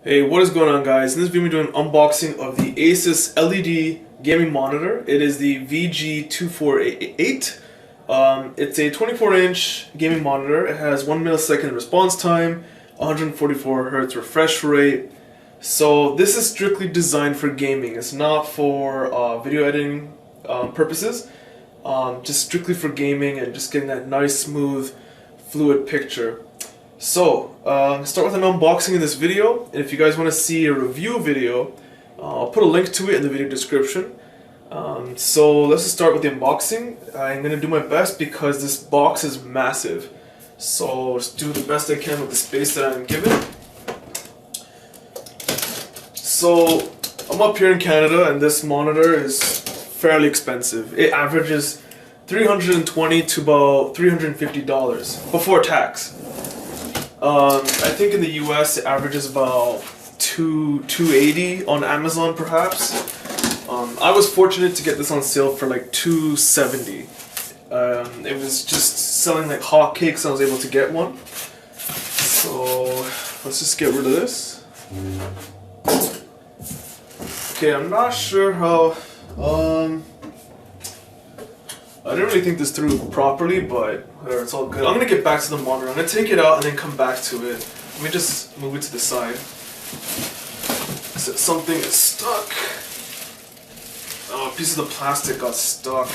Hey, what is going on, guys? In this video, we're doing an unboxing of the ASUS LED gaming monitor. It is the VG248. It's a 24-inch gaming monitor. It has 1 millisecond response time, 144 Hertz refresh rate. So this is strictly designed for gaming. It's not for video editing purposes. Just strictly for gaming and just getting that nice, smooth, fluid picture. So, start with an unboxing in this video, and if you guys want to see a review video, I'll put a link to it in the video description. So let's just start with the unboxing. I'm going to do my best because this box is massive. So just do the best I can with the space that I'm given. So I'm up here in Canada and this monitor is fairly expensive. It averages $320 to about $350 before tax. I think in the US it averages about $280 on Amazon perhaps. I was fortunate to get this on sale for like $270. It was just selling like hotcakes. I was able to get one. So let's just get rid of this. Okay, I'm not sure how. I didn't really think this through properly, but whatever, it's all good. I'm gonna get back to the monitor. I'm gonna take it out and then come back to it. Let me just move it to the side. So something is stuck. Oh, a piece of the plastic got stuck.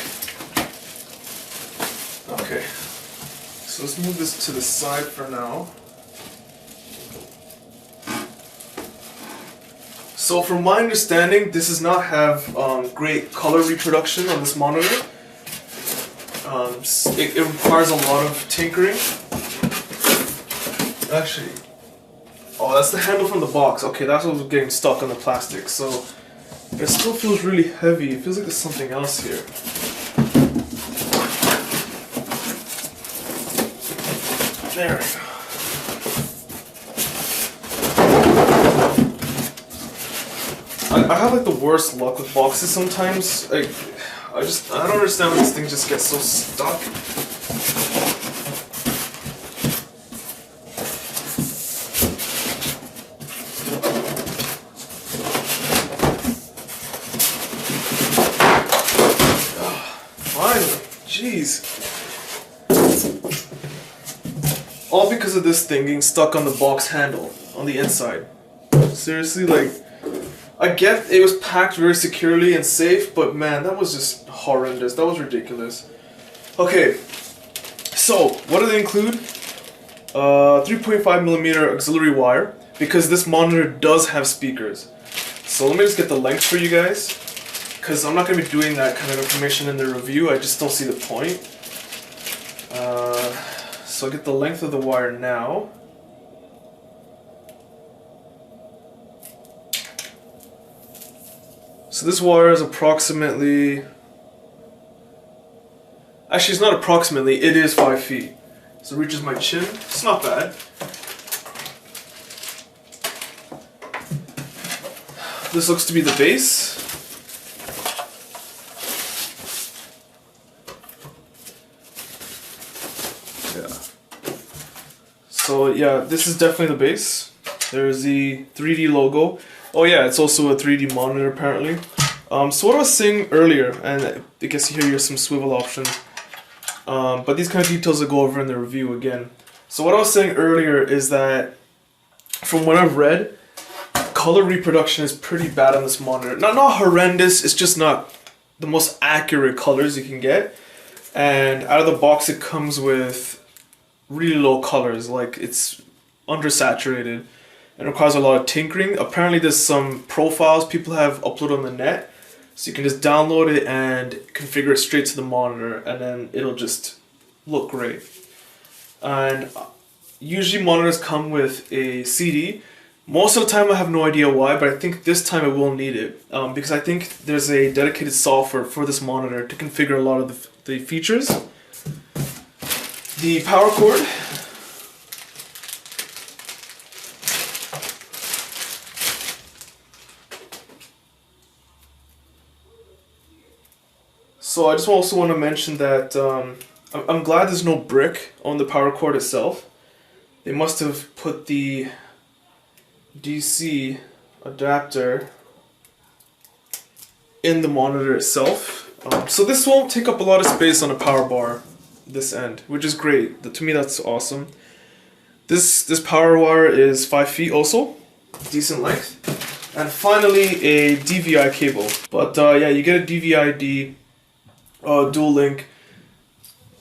Okay. So let's move this to the side for now. So from my understanding, this does not have great color reproduction on this monitor. It requires a lot of tinkering. Actually, oh, that's the handle from the box. Okay, that's what was getting stuck on the plastic. So it still feels really heavy. It feels like there's something else here. There we go. I have like the worst luck with boxes sometimes. I don't understand why these things just get so stuck. Finally, jeez. All because of this thing getting stuck on the box handle on the inside. Seriously, like, I get it was packed very securely and safe, but man, that was just horrendous. That was ridiculous. Okay, so what do they include? 3.5mm auxiliary wire, because this monitor does have speakers. So let me just get the length for you guys, because I'm not going to be doing that kind of information in the review. I just don't see the point. So I'll get the length of the wire now. So this wire is approximately, actually it's not approximately, it is 5 feet. So it reaches my chin. It's not bad. This looks to be the base. Yeah. So yeah, this is definitely the base. There's the 3D logo. Oh yeah, it's also a 3D monitor apparently. So what I was saying earlier, and I guess here you have some swivel options, but these kind of details I'll go over in the review again. So what I was saying earlier is that from what I've read, color reproduction is pretty bad on this monitor. Not horrendous, it's just not the most accurate colors you can get. And out of the box it comes with really low colors, like it's undersaturated. It requires a lot of tinkering. Apparently there's some profiles people have uploaded on the net, so you can just download it and configure it straight to the monitor, and then it'll just look great. And usually monitors come with a CD. Most of the time I have no idea why, but I think this time I will need it, because I think there's a dedicated software for this monitor to configure a lot of the features. The power cord. So I just also want to mention that I'm glad there's no brick on the power cord itself. They must have put the DC adapter in the monitor itself. So this won't take up a lot of space on a power bar, this end, which is great. To me, that's awesome. This power wire is 5 feet also, decent length. And finally, a DVI cable. But yeah, you get a DVI D dual link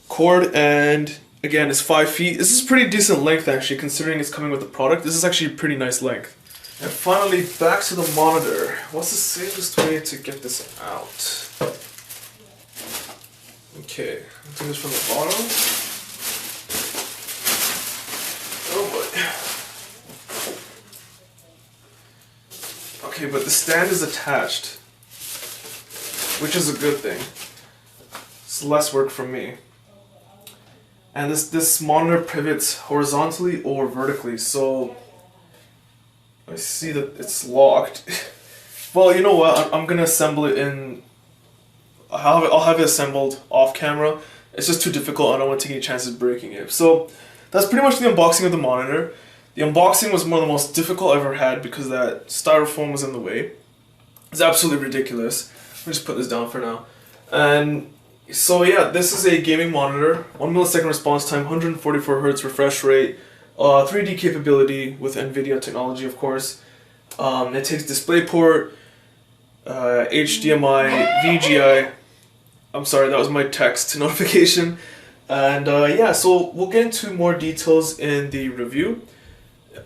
cord, and again, it's 5 feet. This is pretty decent length actually, considering it's coming with the product. This is actually a pretty nice length. And finally, back to the monitor. What's the safest way to get this out? Okay, I'll do this from the bottom. Oh boy. Okay, but the stand is attached, which is a good thing. It's less work for me. And this monitor pivots horizontally or vertically, so I see that it's locked. Well, you know what? I'm gonna assemble it in. I'll have it assembled off camera. It's just too difficult. I don't want to take any chances breaking it. So that's pretty much the unboxing of the monitor. The unboxing was one of the most difficult I've ever had because that styrofoam was in the way. It's absolutely ridiculous. Let me just put this down for now. And so yeah, this is a gaming monitor. 1 millisecond response time, 144 Hertz refresh rate, 3D capability with NVIDIA technology, of course. It takes DisplayPort, HDMI, VGI. I'm sorry, that was my text notification. And yeah, so we'll get into more details in the review.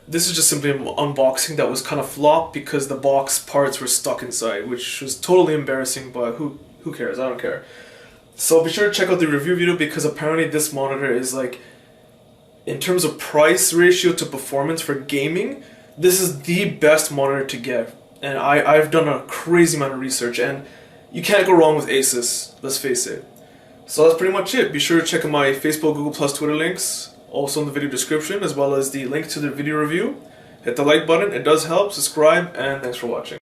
This is just simply an unboxing that was kind of flopped because the box parts were stuck inside, which was totally embarrassing, but who cares? I don't care. So be sure to check out the review video because apparently this monitor is like, in terms of price ratio to performance for gaming, this is the best monitor to get. And I've done a crazy amount of research, and you can't go wrong with ASUS, let's face it. So that's pretty much it. Be sure to check out my Facebook, Google+, Twitter links, also in the video description, as well as the link to the video review. Hit the like button, it does help, subscribe, and thanks for watching.